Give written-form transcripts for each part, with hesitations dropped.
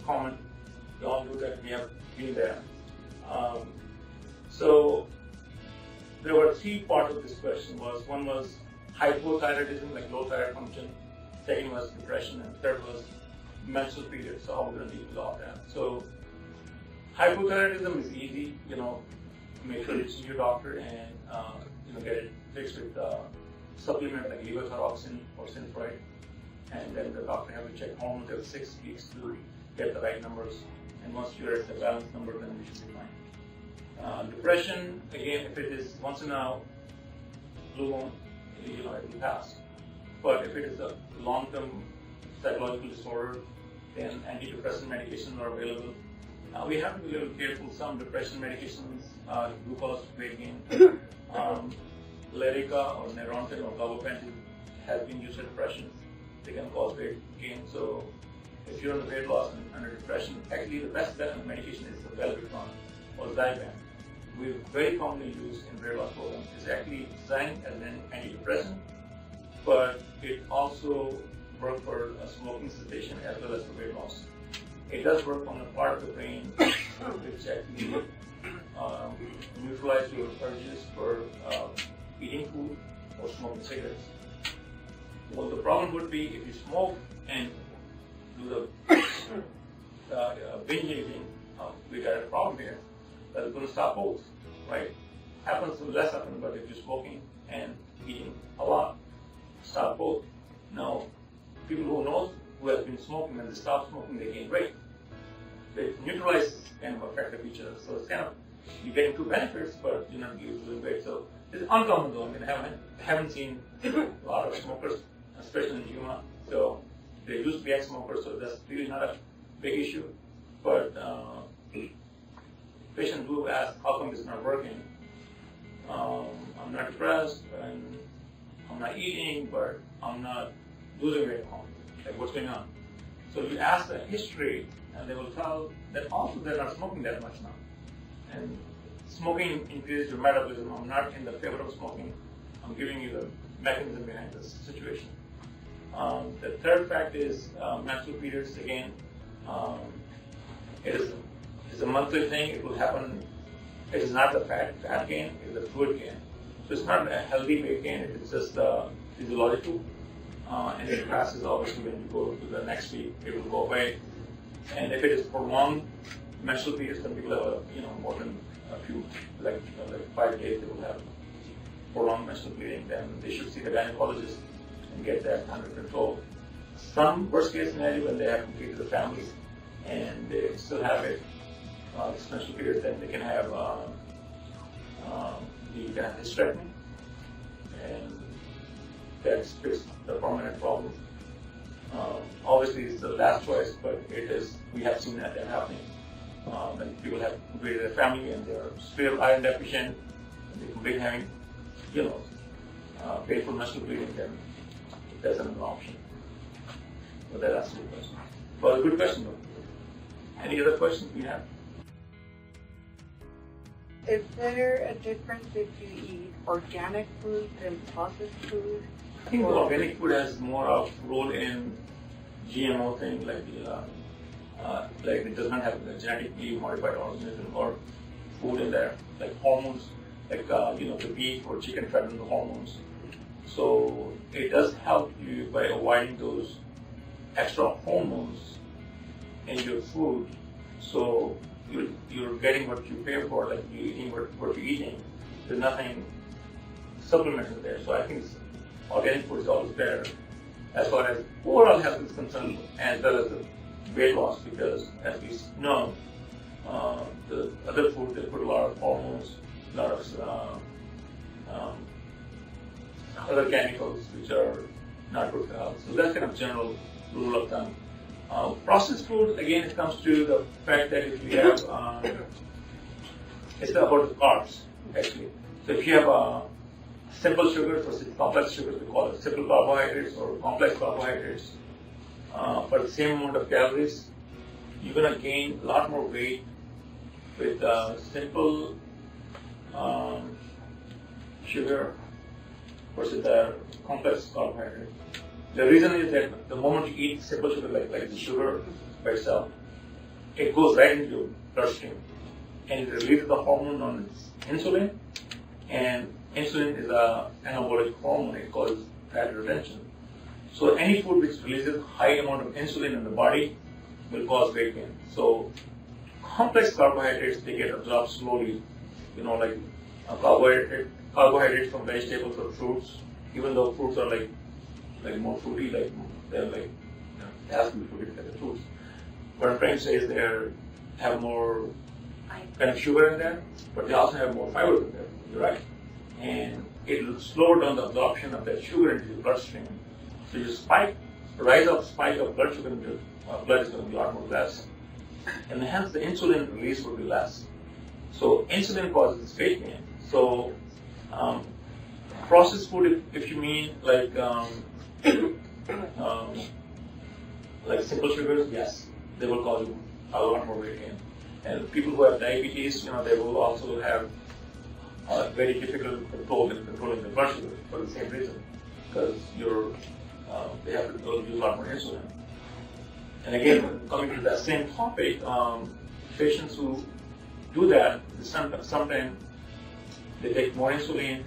common. We all know that we have been there. So there were three parts of this question. One was hypothyroidism, like low thyroid function. Second was depression, and third was menstrual periods. So how we're going to deal with all that. So hypothyroidism is easy. Make sure you see your doctor and get it fixed with supplement like levothyroxine or Synthroid, and then the doctor have to check hormones every 6 weeks to get the right numbers. And once you're at the balanced number, then we should be fine. Depression, again, if it is once in a blue moon, it will pass. But if it is a long-term psychological disorder, then antidepressant medications are available. We have to be a little careful. Some depression medications do cause weight gain. Lyrica or Neurontin or gabapentin has been used for depression. They can cause weight gain. So if you're on the weight loss and under depression, actually the best medication is the Velbutrin or Zyban. We very commonly used in weight loss programs. It's actually designed as an antidepressant, but it also works for smoking cessation as well as for weight loss. It does work on the part of the brain which actually neutralizes your urges for eating food or smoking cigarettes. Well, the problem would be if you smoke and do the binge eating, we got a problem here. That's going to stop both, right? Happens less often, but if you're smoking and eating a lot, stop both. Now, people who have been smoking, when they stop smoking, they gain weight. They neutralize kind of effect of each other. So it's kind of, you're getting two benefits, but you're not losing weight. So it's uncommon though. I haven't seen a lot of smokers, especially in Yuma. So they used to be ex-smokers, so that's really not a big issue. But patients who ask, how come it's not working? I'm not depressed, and I'm not eating, but I'm not losing weight at home. Like, what's going on? So you ask the history, and they will tell that also they're not smoking that much now. And smoking increases your metabolism. I'm not in the favor of smoking. I'm giving you the mechanism behind this situation. The third fact is menstrual periods. Again, it is a monthly thing. It will happen. It is not the fat gain. It is the fluid gain. So it's not a healthy weight gain. It is just physiological. And it passes obviously when you go to the next week. It will go away. And if it is prolonged menstrual periods, some people have more than a few, like 5 days, they will have prolonged menstrual period. Then they should see the gynecologist and get that under control. Some worst case scenario, when they have completed the families and they still have it, this menstrual period, then they can have the hysterectomy, and that's fixed the permanent problem. Obviously, it's the last choice, but we have seen that happening. When people have completed their family and they're still iron deficient, and they complete having, painful menstrual bleeding, then that's an option. But that answers your question. Well, a good question though. Any other questions we have? Is there a difference if you eat organic food than processed food? I think organic food has more of role in GMO thing, like it does not have a genetically modified organism or food in there, like hormones, like the beef or chicken fed on the hormones. So it does help you by avoiding those extra hormones in your food. So you're getting what you pay for, like you're eating what you're eating. There's nothing supplemented there. So I think organic food is always better as far as overall health is concerned, as well as the weight loss, because as we know, the other food, they put a lot of hormones, a lot of other chemicals which are not good for health. So that's kind of general rule of thumb. Processed food, again, it comes to the fact that if you have, it's about the carbs, actually. So if you have simple sugars versus complex sugars, we call it simple carbohydrates or complex carbohydrates, for the same amount of calories, you're going to gain a lot more weight with simple sugar versus the complex carbohydrate. The reason is that the moment you eat simple sugar, like the sugar by itself, it goes right into your bloodstream, and it releases the hormone known as insulin, and insulin is an anabolic hormone. It causes fat retention. So any food which releases high amount of insulin in the body will cause weight gain. So complex carbohydrates, they get absorbed slowly, like carbohydrates from vegetables or fruits, even though fruits are like more fruity, they're like, it has to be fruity like the fruits. What I'm trying to say is they have more kind of sugar in there, but they also have more fiber in there. You're right. And it will slow down the absorption of that sugar into your bloodstream. So your spike of blood sugar in your blood is going to be a lot more less. And hence the insulin release will be less. So insulin causes weight gain. So processed food, if you mean like simple sugars, yes, they will cause a lot more weight gain. And people who have diabetes, they will also have very difficult control in controlling the blood sugar for the same reason, because they have to use a lot more insulin. And again, coming to that same topic, patients who do that, sometimes they take more insulin,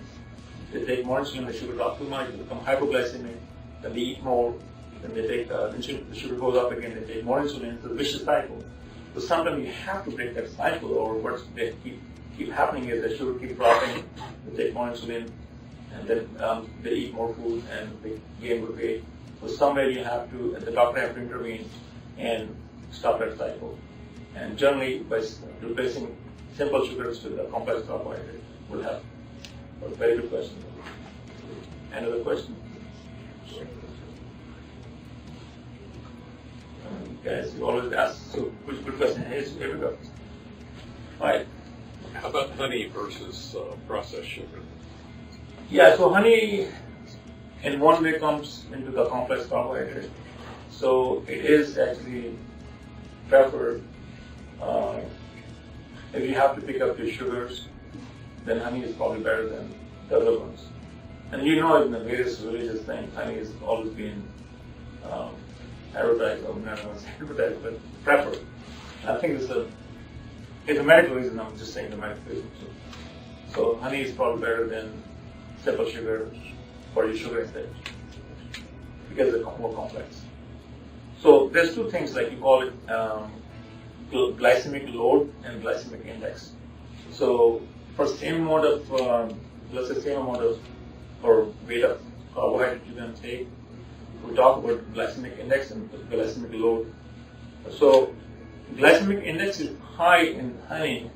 the sugar drops too much, they become hypoglycemic, then they eat more, then they take the sugar goes up again, they take more insulin, it's a vicious cycle. So sometimes you have to break that cycle, or what they keep happening is the sugar keeps dropping, they take more insulin, and then they eat more food and they gain more weight. So somewhere the doctor have to intervene and stop that cycle. And generally, by replacing simple sugars with a complex carbohydrate will help. But very good question. Another question? Guys, you always ask, so which good question is everybody? All right. How about honey versus processed sugar? Yeah, so honey in one way comes into the complex carbohydrate. So it is actually preferred. If you have to pick up your sugars, then honey is probably better than the other ones. And in the various religious things, honey has always been advertised, or not advertised, but preferred. I think it's a medical reason. I'm just saying the medical reason. So honey is probably better than simple sugar for your sugar intake because it's more complex. So there's two things, like you call it glycemic load and glycemic index. So for same amount of, or weight of carbohydrate you can take, we talk about glycemic index and glycemic load. So glycemic index is high in honey,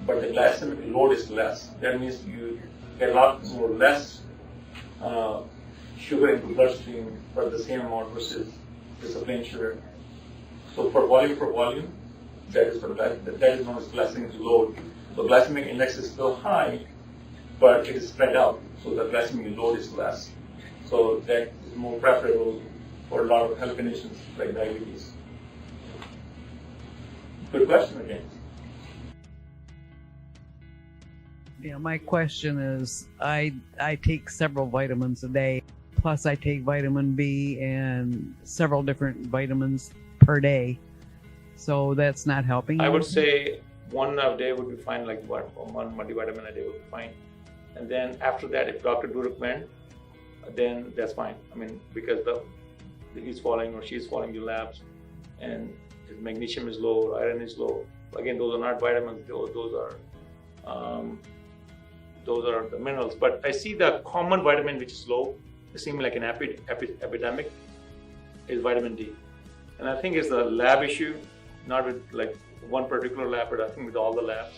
but the glycemic load is less. That means you get a lot more less sugar into bloodstream for the same amount versus just a plain sugar. So for volume, that is known as glycemic load. So glycemic index is still high, but it is spread out, so the glycemic load is less. So that is more preferable for a lot of health conditions like diabetes. Good question again. Yeah, my question is, I take several vitamins a day, plus I take vitamin B and several different vitamins per day. So that's not helping. I would say one a day would be fine, like one multivitamin a day would be fine. And then after that, if doctor do recommend, then that's fine. I mean, because he's following or she's following your labs, and if magnesium is low, or iron is low. Again, those are not vitamins; those are the minerals. But I see the common vitamin which is low, it seems like an epidemic, is vitamin D, and I think it's a lab issue, not with like one particular lab, but I think with all the labs,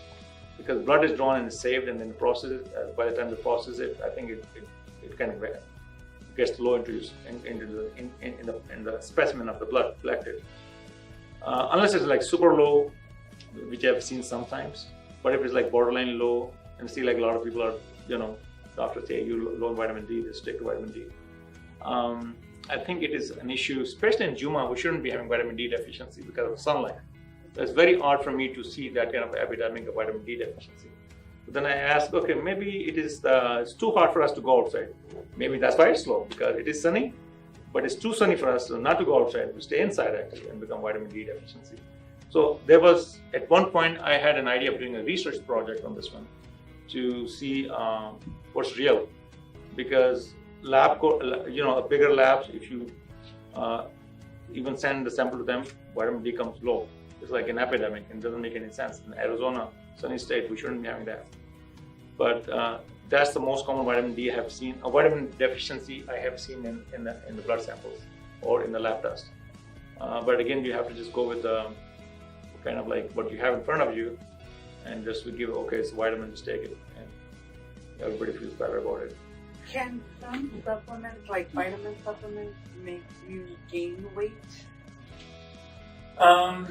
because blood is drawn and is saved, and then process it. By the time they process it, I think it kind of gets low into the specimen of the blood collected. Unless it's like super low, which I've seen sometimes. But if it's like borderline low, and see like a lot of people are, doctors say you low in vitamin D, they stick to vitamin D. I think it is an issue, especially in Juma, we shouldn't be having vitamin D deficiency because of sunlight. So it's very hard for me to see that kind of epidemic of vitamin D deficiency. But then I asked, okay, maybe it's too hot for us to go outside. Maybe that's why it's low, because it is sunny, but it's too sunny for us not to go outside, to stay inside actually and become vitamin D deficiency. So there was, at one point, I had an idea of doing a research project on this one to see what's real, because bigger labs, if you even send the sample to them, vitamin D comes low. It's like an epidemic, and it doesn't make any sense. In Arizona, sunny state, we shouldn't be having that. But that's the most common vitamin D I have seen, a vitamin deficiency I have seen in the blood samples or in the lab test. But again, you have to just go with the kind of like what you have in front of you, and just we give, okay, it's a vitamin, just take it, and everybody feels better about it. Can some supplements, like vitamin supplements, make you gain weight? I'm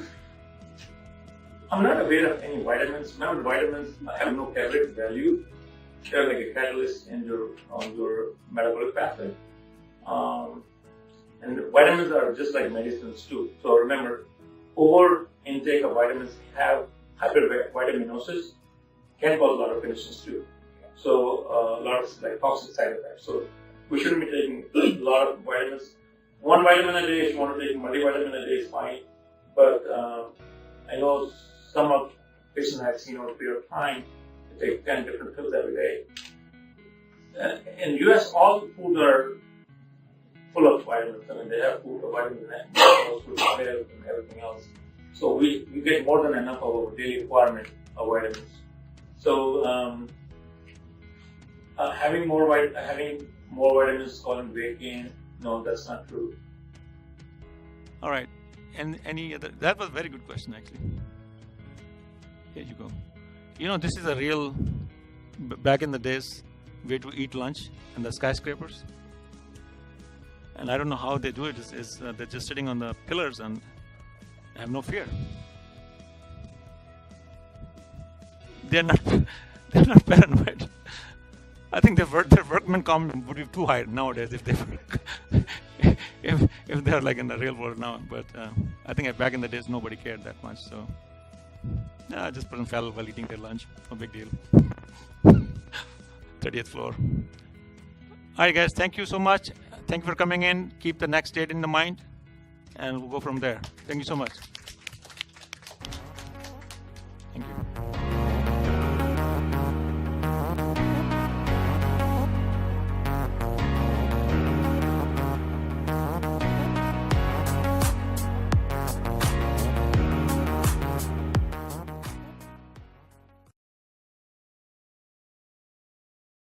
not aware of any vitamins. Now, vitamins have no caloric value. They're like a catalyst on your metabolic pathway. And vitamins are just like medicines too. So remember, over intake of vitamins have hypervitaminosis, can cause a lot of conditions too. So a lot of like toxic side effects. So we shouldn't be taking a lot of vitamins. One vitamin a day, if you want to take multivitamin a day, is fine. But I know some of patients I've seen over a period of time, they take 10 different pills every day. In the US, all the foods are full of vitamins. I mean, they have food of vitamins and milk and everything else. So we get more than enough of our daily requirement of vitamins. So having more vitamins causing weight gain, no, that's not true. All right. And any other? That was a very good question, actually. Here you go. You know, this is a real, back in the days, way to eat lunch in the skyscrapers. And I don't know how they do it. They're just sitting on the pillars and have no fear. They're not paranoid. I think their workman comp would be too high nowadays if they were if they're like in the real world now. But I think back in the days nobody cared that much. So just put them fell while eating their lunch. No big deal. 30th floor. All right, guys. Thank you so much. Thank you for coming in. Keep the next date in the mind, and we'll go from there. Thank you so much.